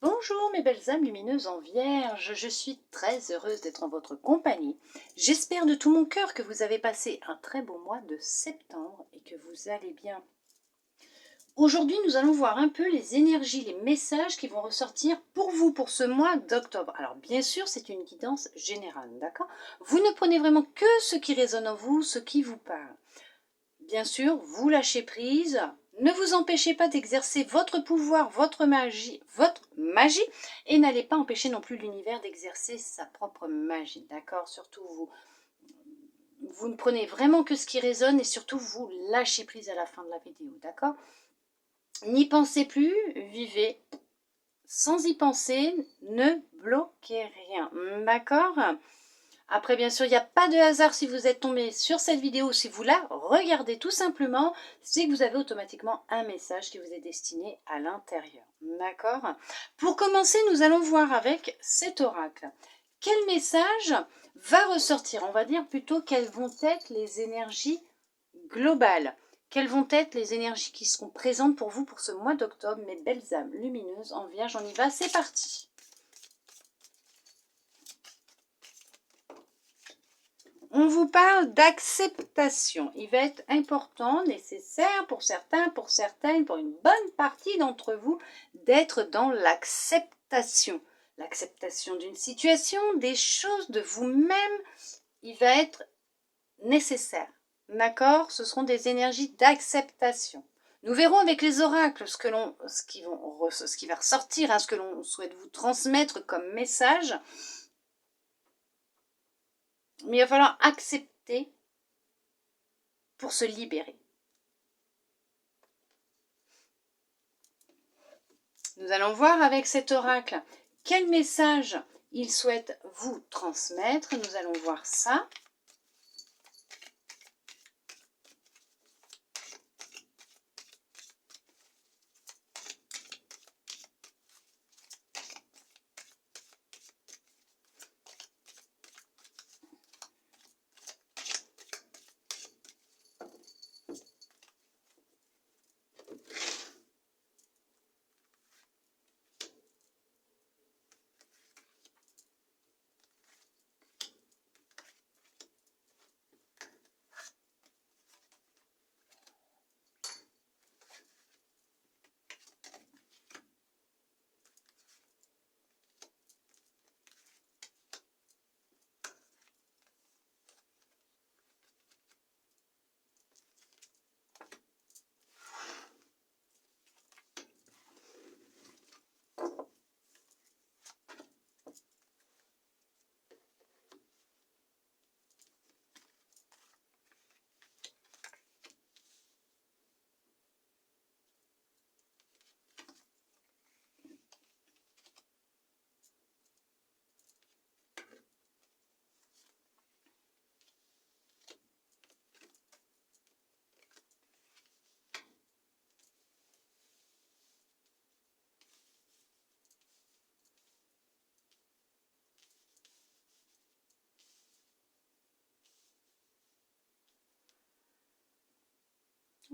Bonjour mes belles âmes lumineuses en vierge, je suis très heureuse d'être en votre compagnie. J'espère de tout mon cœur que vous avez passé un très beau mois de septembre et que vous allez bien. Aujourd'hui, nous allons voir un peu les énergies, les messages qui vont ressortir pour vous pour ce mois d'octobre. Alors bien sûr, c'est une guidance générale, d'accord? Vous ne prenez vraiment que ce qui résonne en vous, ce qui vous parle. Bien sûr, vous lâchez prise. Ne vous empêchez pas d'exercer votre pouvoir, votre magie, et n'allez pas empêcher non plus l'univers d'exercer sa propre magie, d'accord? Surtout vous ne prenez vraiment que ce qui résonne et surtout vous lâchez prise à la fin de la vidéo, d'accord? N'y pensez plus, vivez. Sans y penser, ne bloquez rien, d'accord? Après, bien sûr, il n'y a pas de hasard si vous êtes tombé sur cette vidéo, si vous la regardez tout simplement, c'est que vous avez automatiquement un message qui vous est destiné à l'intérieur. D'accord? Pour commencer, nous allons voir avec cet oracle. Quel message va ressortir? On va dire plutôt quelles vont être les énergies globales. Quelles vont être les énergies qui seront présentes pour vous pour ce mois d'octobre, mes belles âmes lumineuses en vierge? On y va, c'est parti! On vous parle d'acceptation. Il va être important, nécessaire pour certains, pour certaines, pour une bonne partie d'entre vous, d'être dans l'acceptation. L'acceptation d'une situation, des choses, de vous-même, il va être nécessaire. D'accord? Ce seront des énergies d'acceptation. Nous verrons avec les oracles ce qui va ressortir, hein, ce que l'on souhaite vous transmettre comme message. Mais il va falloir accepter pour se libérer. Nous allons voir avec cet oracle quel message il souhaite vous transmettre. Nous allons voir ça.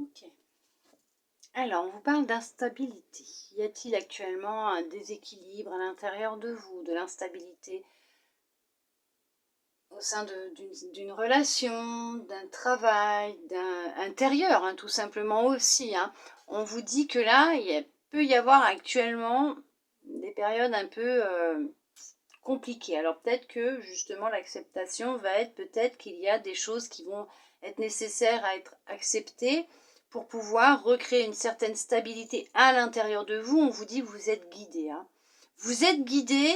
Ok. Alors, on vous parle d'instabilité. Y a-t-il actuellement un déséquilibre à l'intérieur de vous, de l'instabilité au sein d'une relation, d'un travail, d'un intérieur, hein, tout simplement aussi, hein. On vous dit que là, peut y avoir actuellement des périodes un peu compliquées. Alors peut-être que justement l'acceptation va être peut-être qu'il y a des choses qui vont être nécessaires à être acceptées pour pouvoir recréer une certaine stabilité à l'intérieur de vous. On vous dit que vous êtes guidé, hein. Vous êtes guidé,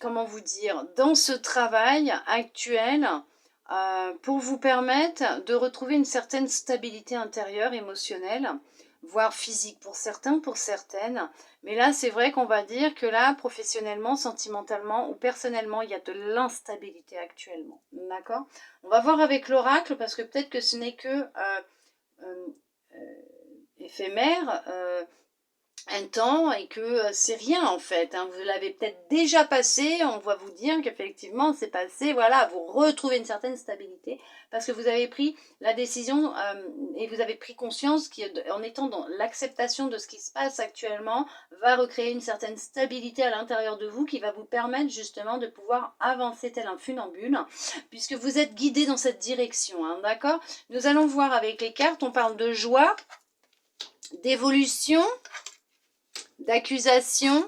comment vous dire, dans ce travail actuel pour vous permettre de retrouver une certaine stabilité intérieure, émotionnelle, voire physique pour certains, pour certaines. Mais là, c'est vrai qu'on va dire que là, professionnellement, sentimentalement ou personnellement, il y a de l'instabilité actuellement. D'accord? On va voir avec l'oracle parce que peut-être que ce n'est que éphémère, un temps et que c'est rien en fait, hein. Vous l'avez peut-être déjà passé, on va vous dire qu'effectivement c'est passé, voilà, vous retrouvez une certaine stabilité parce que vous avez pris la décision et vous avez pris conscience qu'en étant dans l'acceptation de ce qui se passe actuellement, va recréer une certaine stabilité à l'intérieur de vous qui va vous permettre justement de pouvoir avancer tel un funambule, puisque vous êtes guidé dans cette direction, hein, d'accord? Nous allons voir avec les cartes, on parle de joie, d'évolution, d'accusation,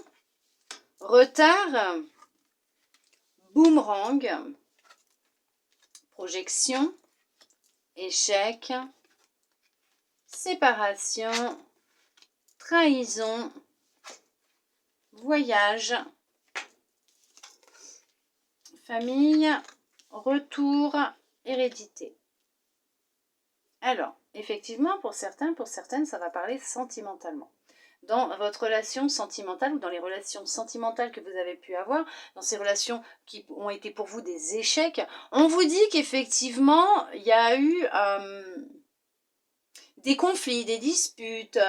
retard, boomerang, projection, échec, séparation, trahison, voyage, famille, retour, hérédité. Alors, effectivement, pour certains, pour certaines, ça va parler sentimentalement. Dans votre relation sentimentale ou dans les relations sentimentales que vous avez pu avoir, dans ces relations qui ont été pour vous des échecs, on vous dit qu'effectivement, il y a eu des conflits, des disputes,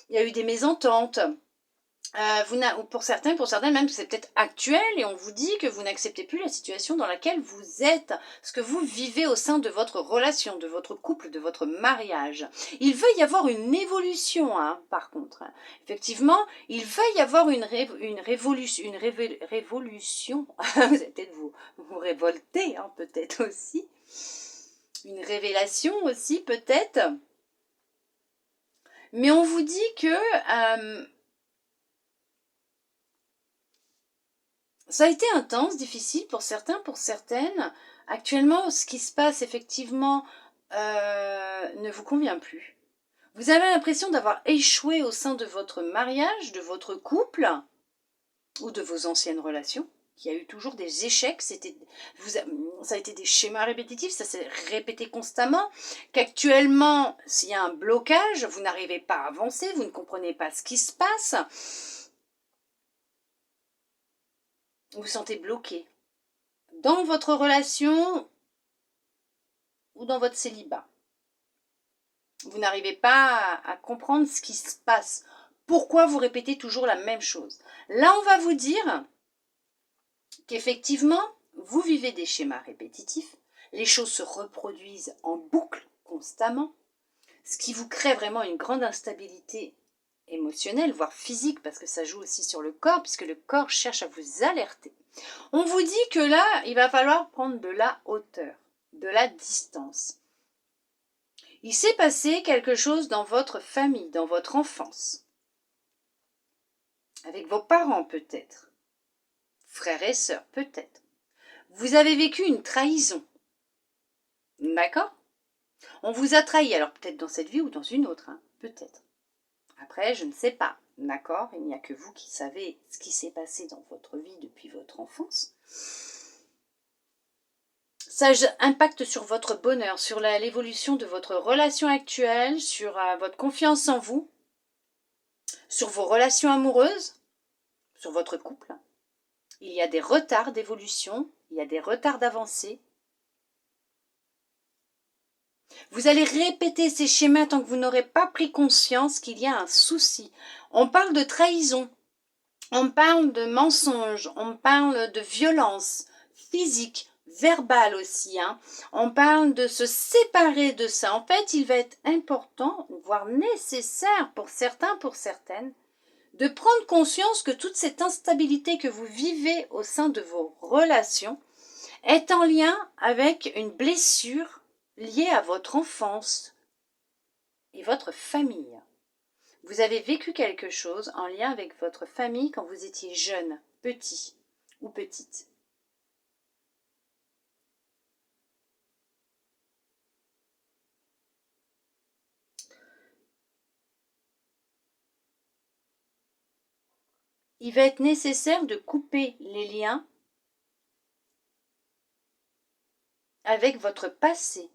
il y a eu des mésententes. Pour certains même, c'est peut-être actuel et on vous dit que vous n'acceptez plus la situation dans laquelle vous êtes, ce que vous vivez au sein de votre relation, de votre couple, de votre mariage. Il va y avoir une évolution, hein, par contre. Effectivement, il va y avoir une révolution. Vous allez peut-être vous révolter, hein, peut-être aussi. Une révélation aussi, peut-être. Mais on vous dit que ça a été intense, difficile pour certains, pour certaines. Actuellement, ce qui se passe effectivement ne vous convient plus. Vous avez l'impression d'avoir échoué au sein de votre mariage, de votre couple ou de vos anciennes relations. Il y a eu toujours des échecs, ça a été des schémas répétitifs, ça s'est répété constamment, qu'actuellement, s'il y a un blocage, vous n'arrivez pas à avancer, vous ne comprenez pas ce qui se passe. Vous vous sentez bloqué dans votre relation ou dans votre célibat. Vous n'arrivez pas à comprendre ce qui se passe. Pourquoi vous répétez toujours la même chose? Là, on va vous dire qu'effectivement, vous vivez des schémas répétitifs. Les choses se reproduisent en boucle constamment, ce qui vous crée vraiment une grande instabilité émotionnelle, voire physique, parce que ça joue aussi sur le corps, puisque le corps cherche à vous alerter. On vous dit que là, il va falloir prendre de la hauteur, de la distance. Il s'est passé quelque chose dans votre famille, dans votre enfance. Avec vos parents peut-être. Frères et sœurs peut-être. Vous avez vécu une trahison. D'accord? On vous a trahi, alors peut-être dans cette vie ou dans une autre, hein, peut-être. Après, je ne sais pas. D'accord? Il n'y a que vous qui savez ce qui s'est passé dans votre vie depuis votre enfance. Ça impacte sur votre bonheur, sur l'évolution de votre relation actuelle, sur votre confiance en vous, sur vos relations amoureuses, sur votre couple. Il y a des retards d'évolution, il y a des retards d'avancée. Vous allez répéter ces schémas tant que vous n'aurez pas pris conscience qu'il y a un souci. On parle de trahison, on parle de mensonge, on parle de violence physique, verbale aussi. Hein. On parle de se séparer de ça. En fait, il va être important, voire nécessaire pour certains, pour certaines, de prendre conscience que toute cette instabilité que vous vivez au sein de vos relations est en lien avec une blessure liée à votre enfance et votre famille. Vous avez vécu quelque chose en lien avec votre famille quand vous étiez jeune, petit ou petite. Il va être nécessaire de couper les liens avec votre passé.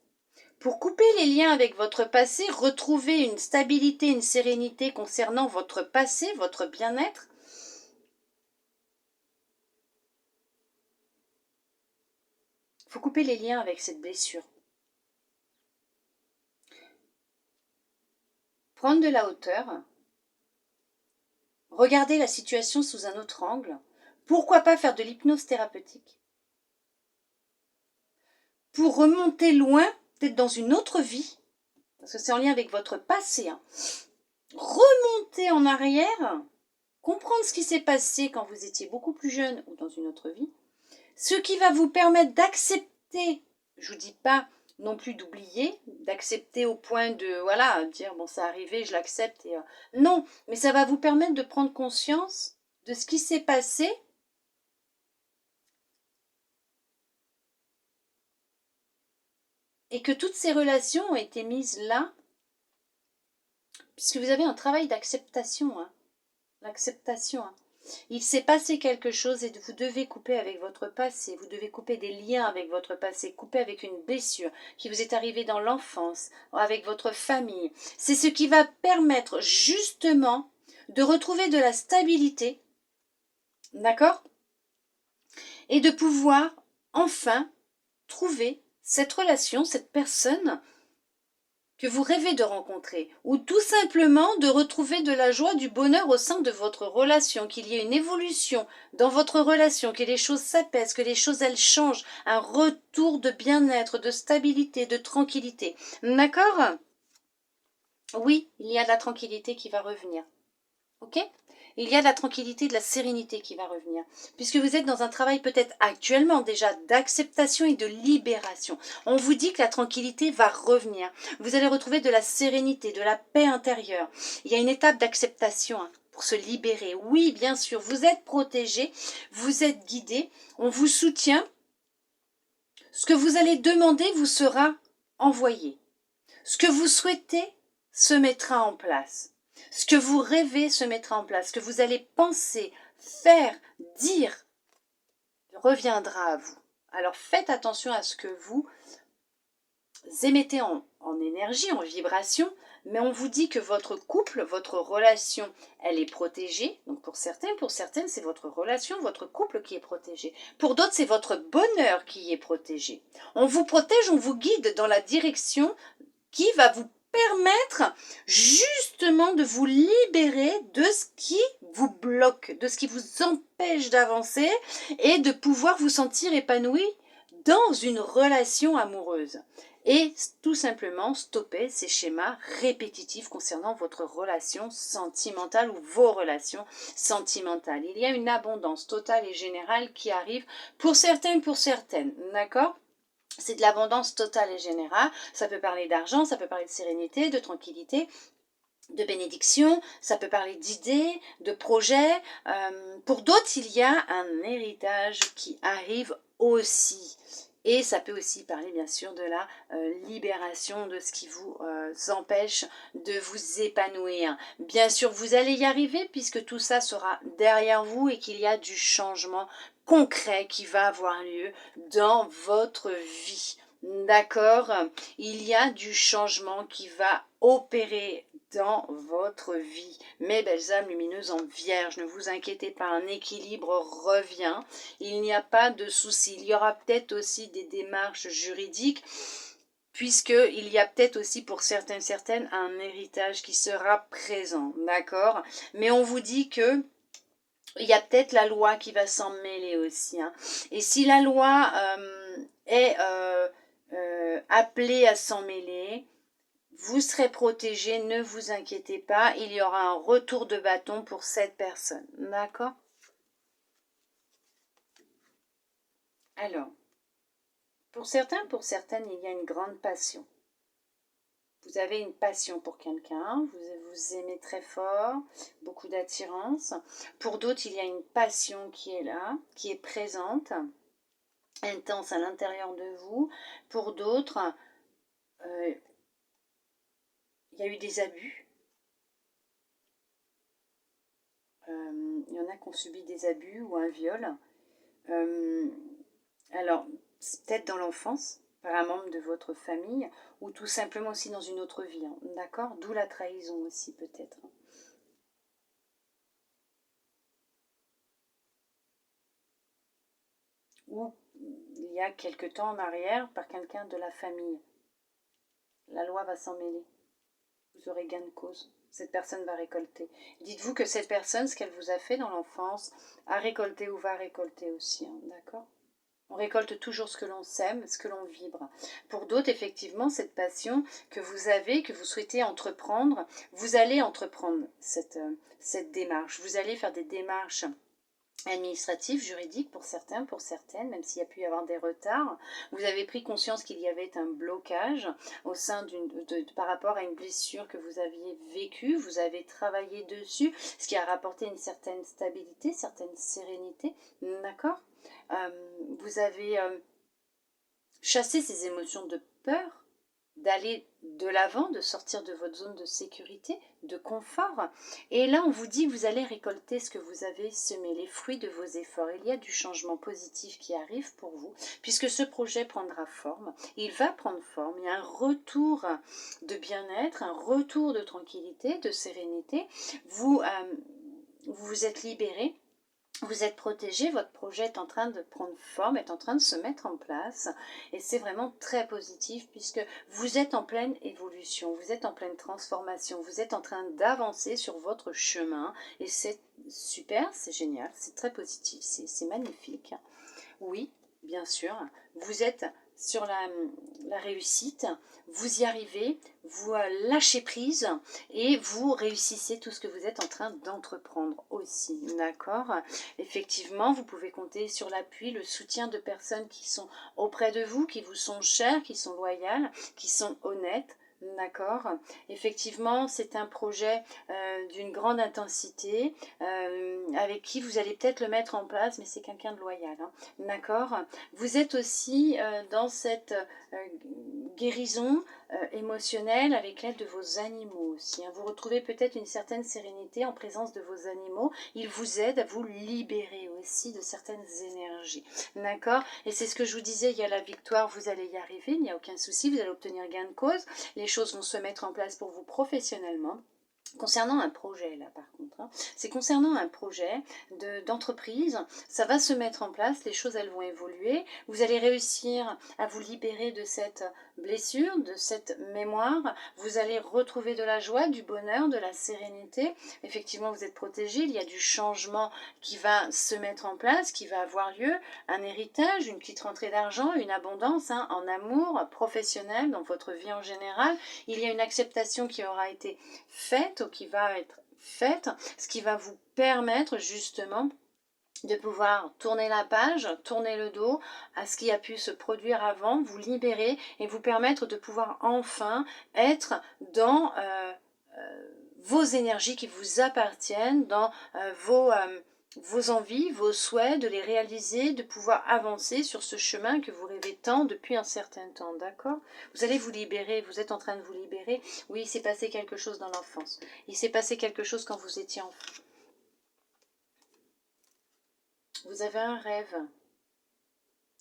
Pour couper les liens avec votre passé, retrouver une stabilité, une sérénité concernant votre passé, votre bien-être, il faut couper les liens avec cette blessure. Prendre de la hauteur Regardez la situation sous un autre angle. Pourquoi pas faire de l'hypnose thérapeutique pour remonter loin, peut-être dans une autre vie, parce que c'est en lien avec votre passé. Hein. Remonter en arrière, comprendre ce qui s'est passé quand vous étiez beaucoup plus jeune ou dans une autre vie, ce qui va vous permettre d'accepter, je ne vous dis pas non plus d'oublier, d'accepter au point de, voilà, dire, bon, ça arrivé, je l'accepte. Non, mais ça va vous permettre de prendre conscience de ce qui s'est passé et que toutes ces relations ont été mises là, puisque vous avez un travail d'acceptation, hein, l'acceptation, hein. Il s'est passé quelque chose et vous devez couper avec votre passé, vous devez couper des liens avec votre passé, couper avec une blessure qui vous est arrivée dans l'enfance, avec votre famille. C'est ce qui va permettre justement de retrouver de la stabilité, d'accord? Et de pouvoir enfin trouver cette relation, cette personne que vous rêvez de rencontrer, ou tout simplement de retrouver de la joie, du bonheur au sein de votre relation, qu'il y ait une évolution dans votre relation, que les choses s'apaisent, que les choses elles changent, un retour de bien-être, de stabilité, de tranquillité. D'accord? Oui, il y a de la tranquillité qui va revenir. Ok? Il y a de la tranquillité, de la sérénité qui va revenir. Puisque vous êtes dans un travail peut-être actuellement déjà d'acceptation et de libération. On vous dit que la tranquillité va revenir. Vous allez retrouver de la sérénité, de la paix intérieure. Il y a une étape d'acceptation hein, pour se libérer. Oui, bien sûr, vous êtes protégé, vous êtes guidé, on vous soutient. Ce que vous allez demander vous sera envoyé. Ce que vous souhaitez se mettra en place. Ce que vous rêvez se mettra en place. Ce que vous allez penser, faire, dire reviendra à vous. Alors faites attention à ce que vous émettez en énergie, en vibration, mais on vous dit que votre couple, votre relation, elle est protégée. Donc pour certaines, c'est votre relation, votre couple qui est protégé. Pour d'autres, c'est votre bonheur qui est protégé. On vous protège, on vous guide dans la direction qui va vous permettre justement de vous libérer de ce qui vous bloque, de ce qui vous empêche d'avancer et de pouvoir vous sentir épanoui dans une relation amoureuse. Et tout simplement stopper ces schémas répétitifs concernant votre relation sentimentale ou vos relations sentimentales. Il y a une abondance totale et générale qui arrive pour certains, pour certaines, d'accord ? C'est de l'abondance totale et générale. Ça peut parler d'argent, ça peut parler de sérénité, de tranquillité, de bénédiction, ça peut parler d'idées, de projets. Pour d'autres, il y a un héritage qui arrive aussi. Et ça peut aussi parler bien sûr de la libération de ce qui vous empêche de vous épanouir. Bien sûr, vous allez y arriver puisque tout ça sera derrière vous et qu'il y a du changement concret qui va avoir lieu dans votre vie. D'accord? Il y a du changement qui va opérer dans votre vie. Mes belles âmes lumineuses en vierge, ne vous inquiétez pas, un équilibre revient. Il n'y a pas de souci. Il y aura peut-être aussi des démarches juridiques, puisqu'il y a peut-être aussi pour certaines un héritage qui sera présent. D'accord? Mais on vous dit que il y a peut-être la loi qui va s'en mêler aussi. Hein. Et si la loi est appelée à s'en mêler, vous serez protégé, ne vous inquiétez pas, il y aura un retour de bâton pour cette personne. D'accord? Alors, pour certains, pour certaines, il y a une grande passion. Vous avez une passion pour quelqu'un, vous aimez très fort, beaucoup d'attirance. Pour d'autres, il y a une passion qui est là, qui est présente, intense à l'intérieur de vous. Pour d'autres, il y a eu des abus. Il y en a qui ont subi des abus ou un viol. Alors, c'est peut-être dans l'enfance, par un membre de votre famille, ou tout simplement aussi dans une autre vie. Hein, d'accord? D'où la trahison aussi, peut-être. Ou il y a quelque temps en arrière, par quelqu'un de la famille. La loi va s'en mêler. Vous aurez gain de cause. cette personne va récolter. Dites-vous que cette personne, ce qu'elle vous a fait dans l'enfance, a récolté ou va récolter aussi, hein, d'accord? On récolte toujours ce que l'on sème, ce que l'on vibre. Pour d'autres, effectivement, cette passion que vous avez, que vous souhaitez entreprendre, vous allez entreprendre cette démarche. Vous allez faire des démarches administratives, juridiques pour certains, pour certaines, même s'il y a pu y avoir des retards. Vous avez pris conscience qu'il y avait un blocage au sein par rapport à une blessure que vous aviez vécue. Vous avez travaillé dessus, ce qui a rapporté une certaine stabilité, certaine sérénité. D'accord ? Vous avez chassé ces émotions de peur, d'aller de l'avant, de sortir de votre zone de sécurité, de confort. Et là, on vous dit que vous allez récolter ce que vous avez semé, les fruits de vos efforts. Il y a du changement positif qui arrive pour vous, puisque ce projet prendra forme. Il va prendre forme. Il y a un retour de bien-être, un retour de tranquillité, de sérénité. Vous vous êtes libéré. Vous êtes protégé, votre projet est en train de prendre forme, est en train de se mettre en place et c'est vraiment très positif puisque vous êtes en pleine évolution, vous êtes en pleine transformation, vous êtes en train d'avancer sur votre chemin et c'est super, c'est génial, c'est très positif, c'est magnifique. Oui, bien sûr, vous êtes sur la réussite, vous y arrivez, vous lâchez prise et vous réussissez tout ce que vous êtes en train d'entreprendre aussi, d'accord? Effectivement, vous pouvez compter sur l'appui, le soutien de personnes qui sont auprès de vous, qui vous sont chères, qui sont loyales, qui sont honnêtes. D'accord. Effectivement, c'est un projet d'une grande intensité avec qui vous allez peut-être le mettre en place, mais c'est quelqu'un de loyal. Hein. D'accord. Vous êtes aussi dans cette guérison émotionnelle avec l'aide de vos animaux aussi. Hein. Vous retrouvez peut-être une certaine sérénité en présence de vos animaux. Ils vous aident à vous libérer aussi de certaines énergies. D'accord. Et c'est ce que je vous disais, il y a la victoire, vous allez y arriver, il n'y a aucun souci, vous allez obtenir gain de cause. Les choses vont se mettre en place pour vous professionnellement. Concernant un projet, là, par contre, hein, c'est concernant un projet d'entreprise, ça va se mettre en place, les choses, elles vont évoluer, vous allez réussir à vous libérer de cette blessure, de cette mémoire, vous allez retrouver de la joie, du bonheur, de la sérénité, effectivement, vous êtes protégé, il y a du changement qui va se mettre en place, qui va avoir lieu, un héritage, une petite rentrée d'argent, une abondance hein, en amour professionnel, dans votre vie en général, il y a une acceptation qui aura été faite, qui va être faite, ce qui va vous permettre justement de pouvoir tourner la page, tourner le dos à ce qui a pu se produire avant, vous libérer et vous permettre de pouvoir enfin être dans vos énergies qui vous appartiennent, dans vos envies, vos souhaits, de les réaliser, de pouvoir avancer sur ce chemin que vous rêvez tant depuis un certain temps, d'accord? Vous allez vous libérer, vous êtes en train de vous libérer. Oui, il s'est passé quelque chose dans l'enfance. Il s'est passé quelque chose quand vous étiez enfant. Vous avez un rêve.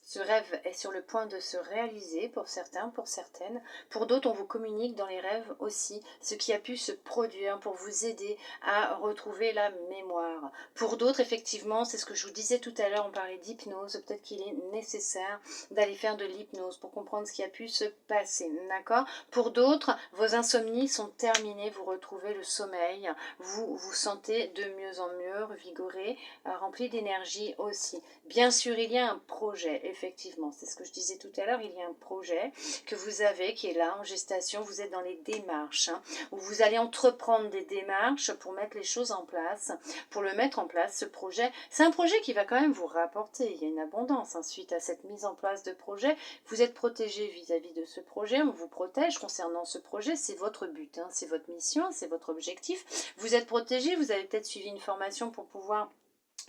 Ce rêve est sur le point de se réaliser pour certains, pour certaines. Pour d'autres, on vous communique dans les rêves aussi ce qui a pu se produire pour vous aider à retrouver la mémoire. Pour d'autres, effectivement, c'est ce que je vous disais tout à l'heure, on parlait d'hypnose. Peut-être qu'il est nécessaire d'aller faire de l'hypnose pour comprendre ce qui a pu se passer. D'accord? Pour d'autres, vos insomnies sont terminées, vous retrouvez le sommeil, vous vous sentez de mieux en mieux, revigoré, rempli d'énergie aussi. Bien sûr, il y a un projet, effectivement, c'est ce que je disais tout à l'heure, il y a un projet que vous avez qui est là en gestation, vous êtes dans les démarches, hein, où vous allez entreprendre des démarches pour mettre les choses en place, pour le mettre en place, ce projet. C'est un projet qui va quand même vous rapporter, il y a une abondance hein, suite à cette mise en place de projet. Vous êtes protégé vis-à-vis de ce projet, on vous protège concernant ce projet, c'est votre but, hein, c'est votre mission, c'est votre objectif. Vous êtes protégé, vous avez peut-être suivi une formation pour pouvoir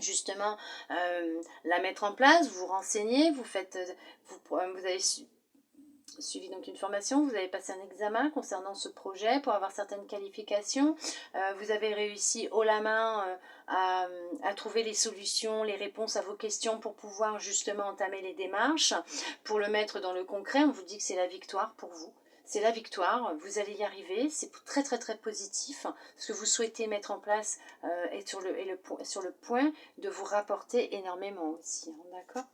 justement la mettre en place, vous renseignez, vous avez suivi donc une formation, vous avez passé un examen concernant ce projet pour avoir certaines qualifications, vous avez réussi haut la main à trouver les solutions, les réponses à vos questions pour pouvoir justement entamer les démarches, pour le mettre dans le concret, on vous dit que c'est la victoire pour vous. C'est la victoire, vous allez y arriver, c'est très très très positif. Ce que vous souhaitez mettre en place est sur le point de vous rapporter énormément aussi, hein, d'accord ?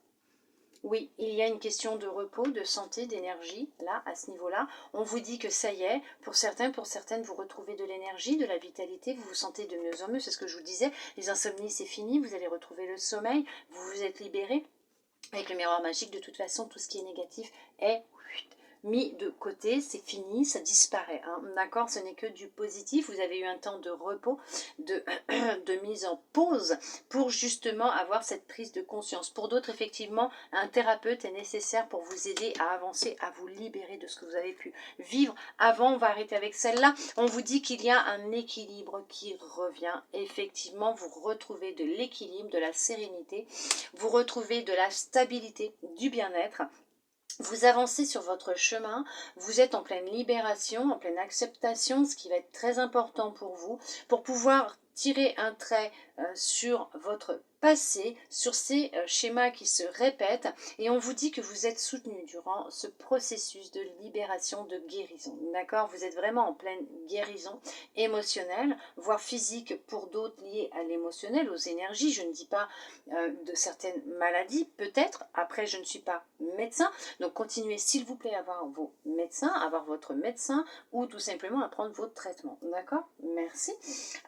Oui, il y a une question de repos, de santé, d'énergie, là, à ce niveau-là. On vous dit que ça y est, pour certains, pour certaines, vous retrouvez de l'énergie, de la vitalité, vous vous sentez de mieux en mieux, c'est ce que je vous disais. Les insomnies, c'est fini, vous allez retrouver le sommeil, vous vous êtes libéré. Avec le miroir magique, de toute façon, tout ce qui est négatif est mis de côté, c'est fini, ça disparaît. Hein. D'accord, ce n'est que du positif. Vous avez eu un temps de repos, de, de mise en pause pour justement avoir cette prise de conscience. Pour d'autres, effectivement, un thérapeute est nécessaire pour vous aider à avancer, à vous libérer de ce que vous avez pu vivre. Avant, on va arrêter avec celle-là. On vous dit qu'il y a un équilibre qui revient. Effectivement, vous retrouvez de l'équilibre, de la sérénité, vous retrouvez de la stabilité, du bien-être. Vous avancez sur votre chemin, vous êtes en pleine libération, en pleine acceptation, ce qui va être très important pour vous, pour pouvoir tirer un trait sur votre passé, sur ces schémas qui se répètent, et on vous dit que vous êtes soutenu durant ce processus de libération, de guérison. D'accord? Vous êtes vraiment en pleine guérison émotionnelle, voire physique pour d'autres liées à l'émotionnel, aux énergies. Je ne dis pas de certaines maladies, peut-être. Après, je ne suis pas médecin. Donc continuez s'il vous plaît à voir vos médecins, à voir votre médecin ou tout simplement à prendre votre traitement. D'accord? Merci.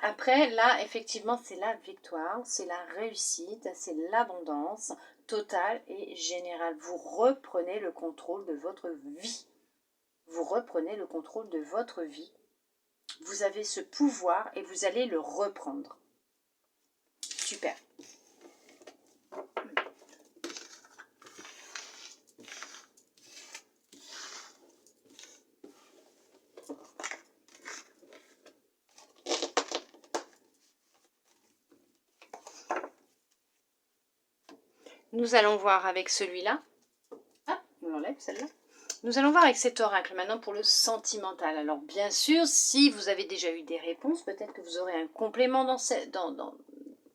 Après, là, effectivement, c'est la victoire, c'est la réussite, c'est l'abondance totale et générale. Vous reprenez le contrôle de votre vie. Vous reprenez le contrôle de votre vie. Vous avez ce pouvoir et vous allez le reprendre. Super. Nous allons voir avec celui-là. Ah, on l'enlève celle-là. Nous allons voir avec cet oracle maintenant pour le sentimental. Alors bien sûr, si vous avez déjà eu des réponses, peut-être que vous aurez un complément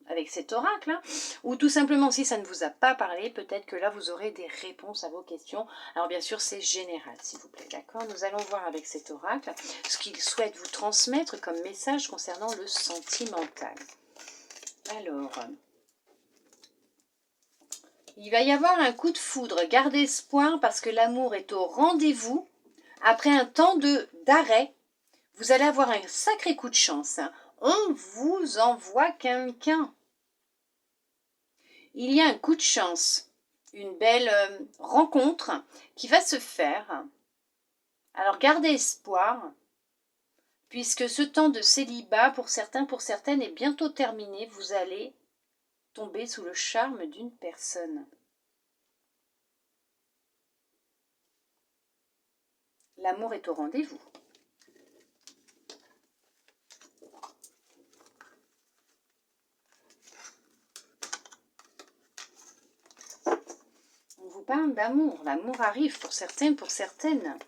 avec cet oracle. Hein, ou tout simplement, si ça ne vous a pas parlé, peut-être que là, vous aurez des réponses à vos questions. Alors bien sûr, c'est général, s'il vous plaît. D'accord? Nous allons voir avec cet oracle ce qu'il souhaite vous transmettre comme message concernant le sentimental. Alors... il va y avoir un coup de foudre, gardez espoir parce que l'amour est au rendez-vous. Après un temps d'arrêt, vous allez avoir un sacré coup de chance. Hein. On vous envoie quelqu'un. Il y a un coup de chance, une belle rencontre qui va se faire. Alors gardez espoir, puisque ce temps de célibat pour certains, pour certaines est bientôt terminé. Vous allez tomber sous le charme d'une personne. L'amour est au rendez-vous. On vous parle d'amour. L'amour arrive pour certains, pour certaines.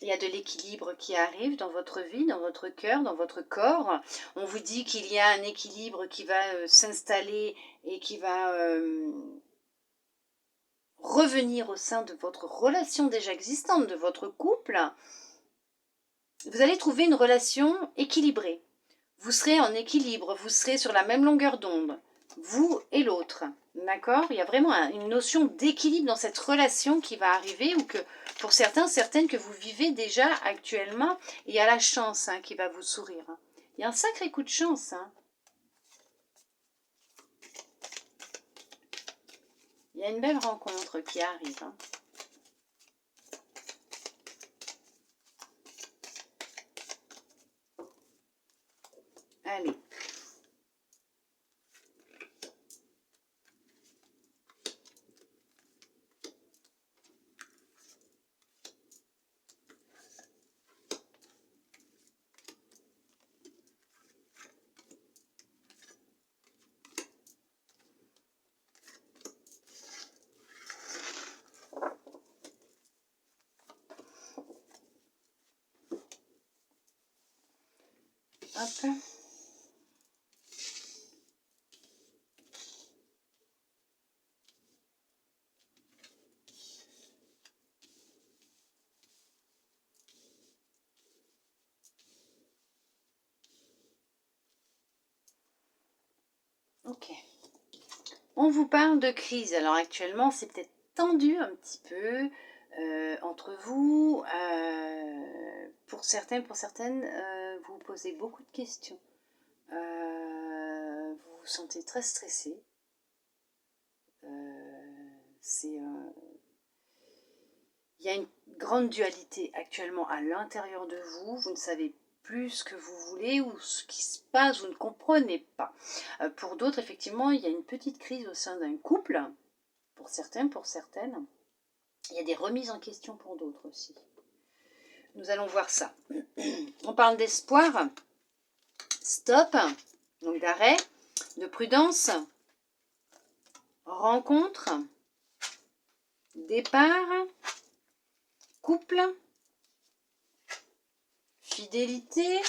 Il y a de l'équilibre qui arrive dans votre vie, dans votre cœur, dans votre corps. On vous dit qu'il y a un équilibre qui va s'installer et qui va revenir au sein de votre relation déjà existante, de votre couple. Vous allez trouver une relation équilibrée. Vous serez en équilibre, vous serez sur la même longueur d'onde, vous et l'autre. D'accord? Il y a vraiment une notion d'équilibre dans cette relation qui va arriver ou que pour certains, certaines que vous vivez déjà actuellement, il y a la chance hein, qui va vous sourire. Il y a un sacré coup de chance. Hein. Il y a une belle rencontre qui arrive. Hein. Allez. Hop. Ok. On vous parle de crise. Alors actuellement, c'est peut-être tendu un petit peu entre vous. Pour certains, pour certaines, vous vous posez beaucoup de questions. Vous vous sentez très stressé. Il y a une grande dualité actuellement à l'intérieur de vous. Vous ne savez plus ce que vous voulez ou ce qui se passe, vous ne comprenez pas. Pour d'autres, effectivement, il y a une petite crise au sein d'un couple. Pour certains, pour certaines. Il y a des remises en question pour d'autres aussi. Nous allons voir ça. On parle d'espoir, stop, donc d'arrêt, de prudence, rencontre, départ, couple, fidélité,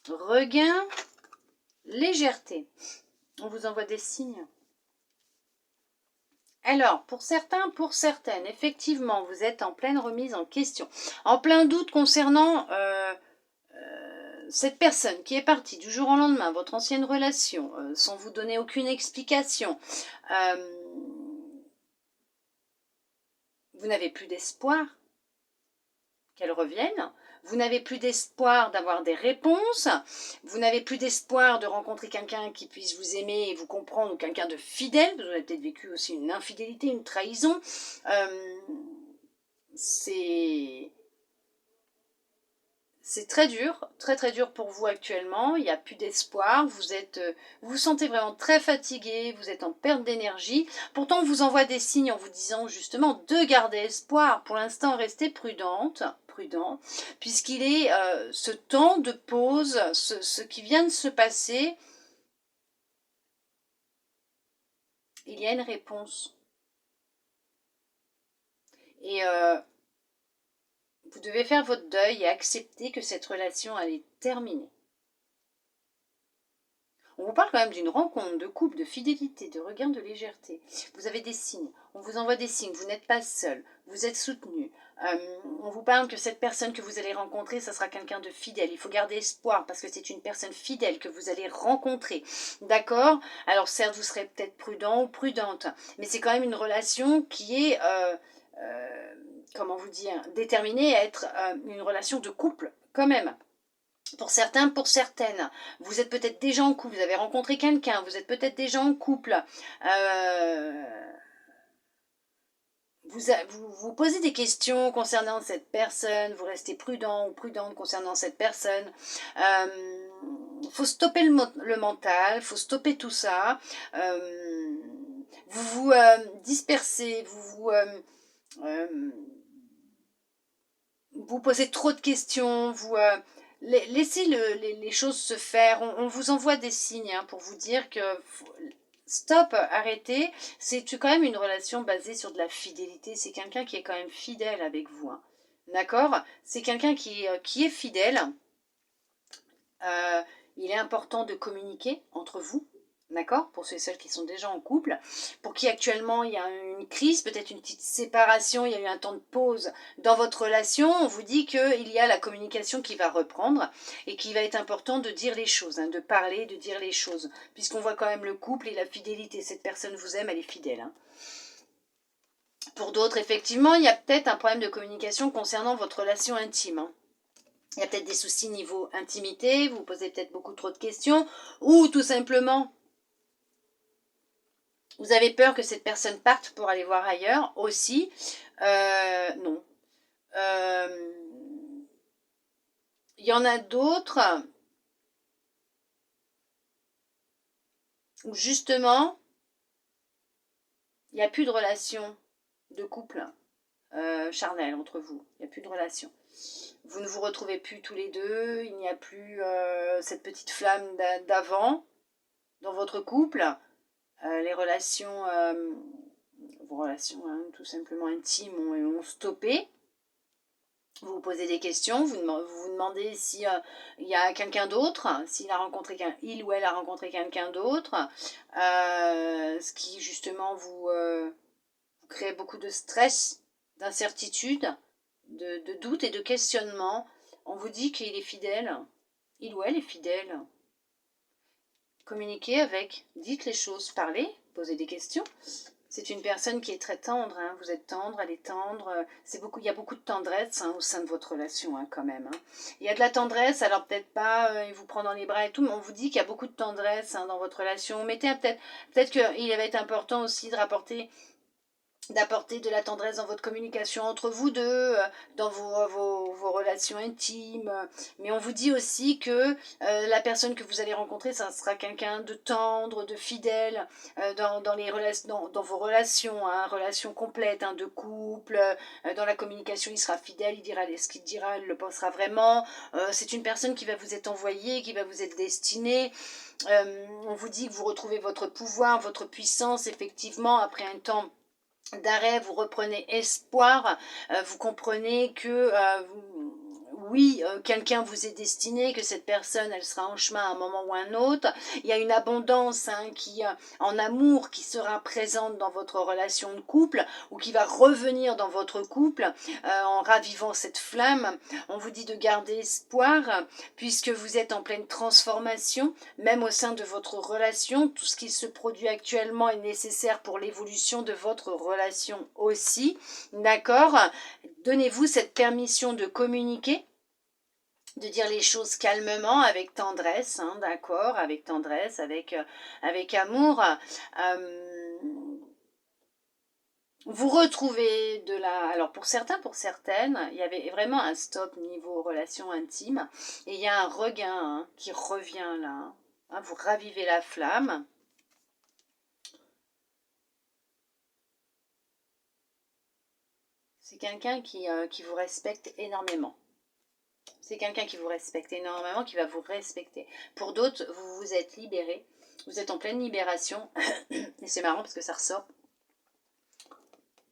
regain, légèreté. On vous envoie des signes. Alors, pour certains, pour certaines, effectivement, vous êtes en pleine remise en question, en plein doute concernant cette personne qui est partie du jour au lendemain, votre ancienne relation, sans vous donner aucune explication. Vous n'avez plus d'espoir qu'elle revienne. Vous n'avez plus d'espoir d'avoir des réponses. Vous n'avez plus d'espoir de rencontrer quelqu'un qui puisse vous aimer et vous comprendre, ou quelqu'un de fidèle. Vous avez peut-être vécu aussi une infidélité, une trahison. C'est très dur, très très dur pour vous actuellement. Il n'y a plus d'espoir. Vous vous sentez vraiment très fatigué. Vous êtes en perte d'énergie. Pourtant, on vous envoie des signes en vous disant justement de garder espoir. Pour l'instant, restez prudent, puisqu'il est ce temps de pause, ce qui vient de se passer. Il y a une réponse. Et vous devez faire votre deuil et accepter que cette relation, elle est terminée. On vous parle quand même d'une rencontre, de couple, de fidélité, de regain de légèreté. Vous avez des signes, on vous envoie des signes, vous n'êtes pas seul, vous êtes soutenu. On vous parle que cette personne que vous allez rencontrer, ça sera quelqu'un de fidèle. Il faut garder espoir parce que c'est une personne fidèle que vous allez rencontrer. D'accord? Alors certes, vous serez peut-être prudent ou prudente, mais c'est quand même une relation qui est, comment vous dire, déterminée à être une relation de couple quand même. Pour certains, pour certaines, vous êtes peut-être déjà en couple, vous avez rencontré quelqu'un, vous êtes peut-être déjà en couple. Vous posez des questions concernant cette personne, vous restez prudent ou prudente concernant cette personne. Faut stopper le mental, faut stopper tout ça. Vous vous dispersez, vous posez trop de questions, laissez les choses se faire. On vous envoie des signes pour vous dire que stop, arrêtez. C'est quand même une relation basée sur de la fidélité. C'est quelqu'un qui est quand même fidèle avec vous. D'accord? C'est quelqu'un qui est fidèle. Il est important de communiquer entre vous. D'accord? Pour ceux et celles qui sont déjà en couple, pour qui actuellement il y a une crise, peut-être une petite séparation, il y a eu un temps de pause dans votre relation, on vous dit qu'il y a la communication qui va reprendre et qu'il va être important de dire les choses, de parler, de dire les choses, puisqu'on voit quand même le couple et la fidélité. Cette personne vous aime, elle est fidèle. Pour d'autres, effectivement, il y a peut-être un problème de communication concernant votre relation intime. Il y a peut-être des soucis niveau intimité, vous posez peut-être beaucoup trop de questions, ou tout simplement vous avez peur que cette personne parte pour aller voir ailleurs aussi. Non. Il y en a d'autres où justement, il n'y a plus de relation de couple charnel entre vous. Il n'y a plus de relation. Vous ne vous retrouvez plus tous les deux. Il n'y a plus cette petite flamme d'avant dans votre couple. Les relations, vos relations tout simplement intimes ont stoppé. Vous vous posez des questions, vous vous demandez si il y a quelqu'un d'autre, il ou elle a rencontré quelqu'un d'autre, ce qui justement vous crée beaucoup de stress, d'incertitude, de doute et de questionnement. On vous dit qu'il est fidèle, il ou elle est fidèle. Communiquez avec, dites les choses, parlez, posez des questions. C'est une personne qui est très tendre, hein. Vous êtes tendre, elle est tendre. Il y a beaucoup de tendresse au sein de votre relation quand même. Il y a de la tendresse, alors peut-être pas, il vous prend dans les bras et tout, mais on vous dit qu'il y a beaucoup de tendresse dans votre relation. Mettez peut-être qu'il va être important aussi d'apporter de la tendresse dans votre communication entre vous deux, dans vos relations intimes. Mais on vous dit aussi que la personne que vous allez rencontrer, ça sera quelqu'un de tendre, de fidèle dans vos relations, relations complètes, de couple. Dans la communication, il sera fidèle, il dira ce qu'il dira, il le pensera vraiment. C'est une personne qui va vous être envoyée, qui va vous être destinée. On vous dit que vous retrouvez votre pouvoir, votre puissance, effectivement, après un temps d'arrêt, vous reprenez espoir, vous comprenez que oui, quelqu'un vous est destiné, que cette personne, elle sera en chemin à un moment ou un autre. Il y a une abondance en amour qui sera présente dans votre relation de couple ou qui va revenir dans votre couple en ravivant cette flamme. On vous dit de garder espoir puisque vous êtes en pleine transformation, même au sein de votre relation. Tout ce qui se produit actuellement est nécessaire pour l'évolution de votre relation aussi. D'accord ? Donnez-vous cette permission de communiquer, de dire les choses calmement, avec tendresse, d'accord, avec tendresse, avec amour. Vous retrouvez de la... Alors pour certains, pour certaines, il y avait vraiment un stop niveau relations intimes. Et il y a un regain qui revient là. Vous ravivez la flamme. C'est quelqu'un qui vous respecte énormément. C'est quelqu'un qui vous respecte énormément, qui va vous respecter. Pour d'autres, vous vous êtes libéré. Vous êtes en pleine libération. Et c'est marrant parce que ça ressort.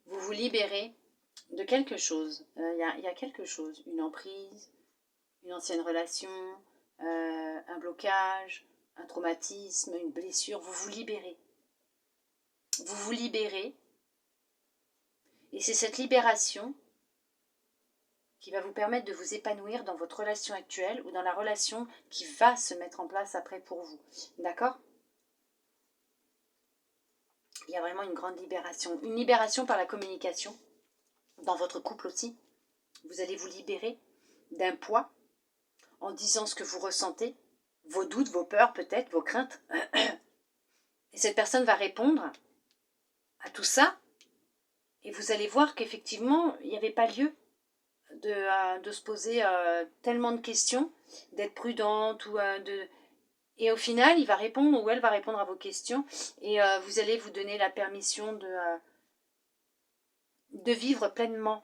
Vous vous libérez de quelque chose. Il y a quelque chose. Une emprise, une ancienne relation, un blocage, un traumatisme, une blessure. Vous vous libérez. Vous vous libérez. Et c'est cette libération qui va vous permettre de vous épanouir dans votre relation actuelle ou dans la relation qui va se mettre en place après pour vous. D'accord ? Il y a vraiment une grande libération. Une libération par la communication, dans votre couple aussi. Vous allez vous libérer d'un poids en disant ce que vous ressentez, vos doutes, vos peurs peut-être, vos craintes. Et cette personne va répondre à tout ça. Et vous allez voir qu'effectivement, il n'y avait pas lieu de se poser tellement de questions, d'être prudente ou Et au final, il va répondre ou elle va répondre à vos questions et vous allez vous donner la permission de vivre pleinement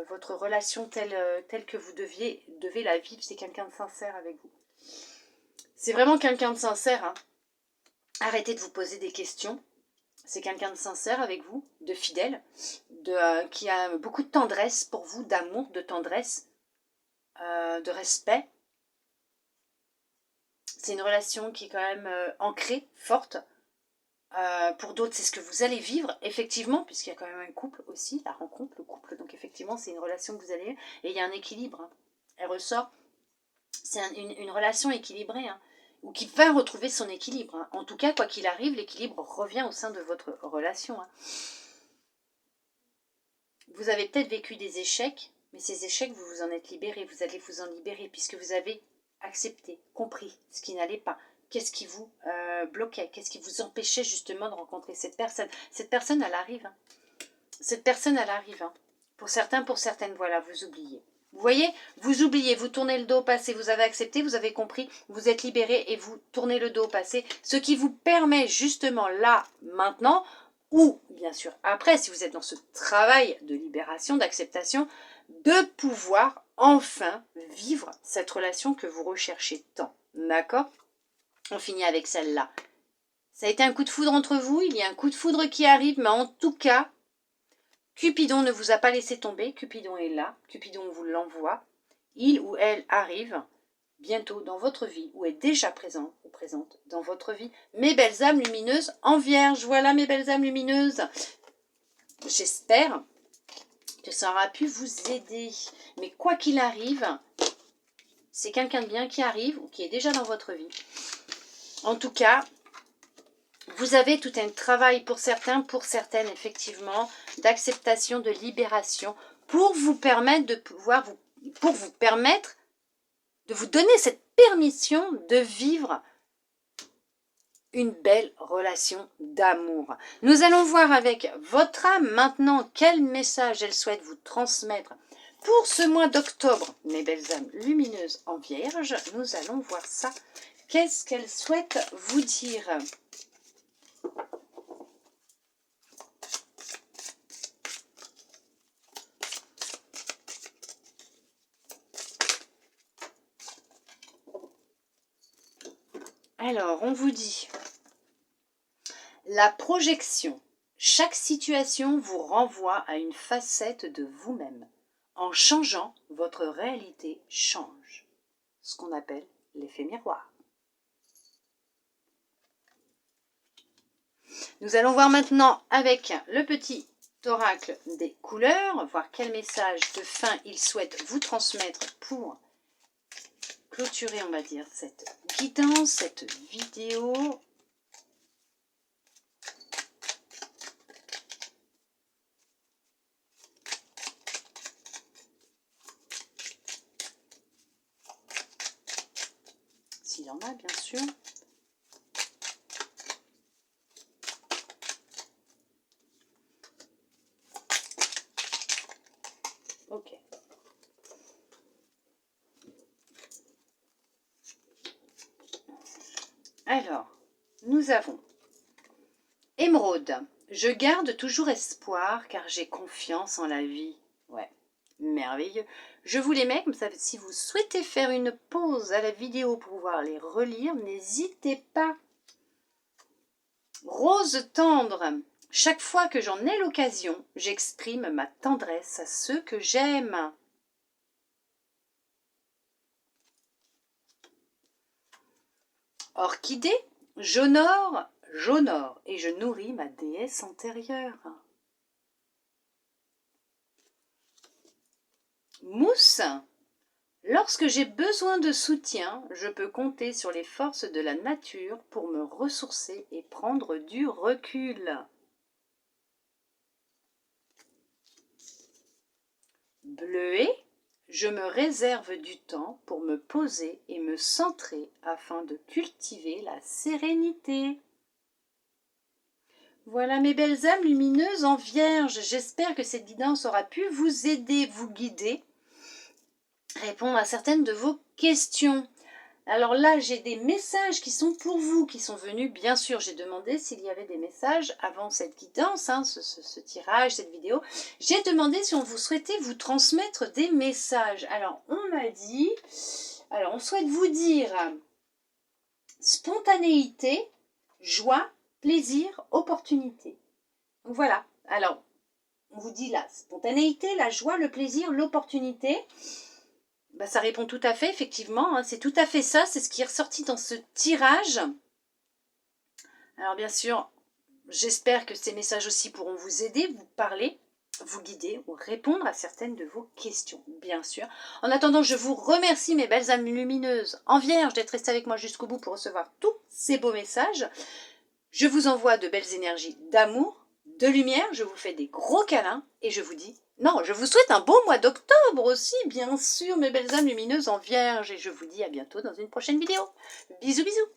votre relation telle que vous devez la vivre. C'est quelqu'un de sincère avec vous. C'est vraiment quelqu'un de sincère. Arrêtez de vous poser des questions. C'est quelqu'un de sincère avec vous, de fidèle, qui a beaucoup de tendresse pour vous, d'amour, de tendresse, de respect. C'est une relation qui est quand même ancrée, forte. Pour d'autres, c'est ce que vous allez vivre, effectivement, puisqu'il y a quand même un couple aussi, la rencontre, le couple. Donc effectivement, c'est une relation que vous allez... Et il y a un équilibre. Elle ressort. C'est une relation équilibrée, ou qui va retrouver son équilibre. En tout cas, quoi qu'il arrive, l'équilibre revient au sein de votre relation. Vous avez peut-être vécu des échecs, mais ces échecs, vous vous en êtes libéré. Vous allez vous en libérer, puisque vous avez accepté, compris ce qui n'allait pas. Qu'est-ce qui vous bloquait? Qu'est-ce qui vous empêchait justement de rencontrer cette personne? Cette personne, elle arrive. Cette personne, elle arrive. Pour certains, pour certaines, voilà, vous oubliez. Vous voyez, vous oubliez, vous tournez le dos au passé, vous avez accepté, vous avez compris, vous êtes libéré et vous tournez le dos au passé. Ce qui vous permet justement là, maintenant, ou bien sûr après, si vous êtes dans ce travail de libération, d'acceptation, de pouvoir enfin vivre cette relation que vous recherchez tant. D'accord ? On finit avec celle-là. Ça a été un coup de foudre entre vous, il y a un coup de foudre qui arrive, mais en tout cas, Cupidon ne vous a pas laissé tomber, Cupidon est là, Cupidon vous l'envoie. Il ou elle arrive bientôt dans votre vie, ou est déjà présent ou présente dans votre vie. Mes belles âmes lumineuses en vierge, voilà mes belles âmes lumineuses. J'espère que ça aura pu vous aider. Mais quoi qu'il arrive, c'est quelqu'un de bien qui arrive ou qui est déjà dans votre vie. En tout cas, Vous avez tout un travail pour certains, pour certaines, effectivement, d'acceptation, de libération, pour vous permettre de pouvoir pour vous permettre de vous donner cette permission de vivre une belle relation d'amour. Nous allons voir avec votre âme maintenant quel message elle souhaite vous transmettre pour ce mois d'octobre. Mes belles âmes lumineuses en vierge, nous allons voir ça. Qu'est-ce qu'elle souhaite vous dire ? Alors, on vous dit la projection. Chaque situation vous renvoie à une facette de vous-même. En changeant, votre réalité change. Ce qu'on appelle l'effet miroir. Nous allons voir maintenant avec le petit oracle des couleurs, voir quel message de fin il souhaite vous transmettre pour clôturer, on va dire, cette guidance, cette vidéo. S'il y en a, bien sûr. Ok. Alors, nous avons Émeraude. Je garde toujours espoir car j'ai confiance en la vie. Ouais, merveilleux. Je vous les mets, comme ça, si vous souhaitez faire une pause à la vidéo pour pouvoir les relire, n'hésitez pas. Rose tendre. Chaque fois que j'en ai l'occasion, j'exprime ma tendresse à ceux que j'aime. Orchidée, j'honore et je nourris ma déesse antérieure. Mousse, lorsque j'ai besoin de soutien, je peux compter sur les forces de la nature pour me ressourcer et prendre du recul. Bleuet, je me réserve du temps pour me poser et me centrer afin de cultiver la sérénité. Voilà mes belles âmes lumineuses en vierge. J'espère que cette guidance aura pu vous aider, vous guider, répondre à certaines de vos questions. Alors là, j'ai des messages qui sont pour vous, qui sont venus. Bien sûr, j'ai demandé s'il y avait des messages avant cette guidance, hein, ce tirage, cette vidéo. J'ai demandé si on vous souhaitait vous transmettre des messages. Alors, on m'a dit... Alors, on souhaite vous dire spontanéité, joie, plaisir, opportunité. Donc voilà. Alors, on vous dit la spontanéité, la joie, le plaisir, l'opportunité. Ben, ça répond tout à fait, effectivement. Hein, c'est tout à fait ça. C'est ce qui est ressorti dans ce tirage. Alors, bien sûr, j'espère que ces messages aussi pourront vous aider, vous parler, vous guider ou répondre à certaines de vos questions, bien sûr. En attendant, je vous remercie, mes belles âmes lumineuses en vierge, d'être restées avec moi jusqu'au bout pour recevoir tous ces beaux messages. Je vous envoie de belles énergies d'amour, de lumière. Je vous fais des gros câlins et je vous dis... Non, je vous souhaite un beau mois d'octobre aussi, bien sûr, mes belles âmes lumineuses en vierge. Et je vous dis à bientôt dans une prochaine vidéo. Bisous, bisous.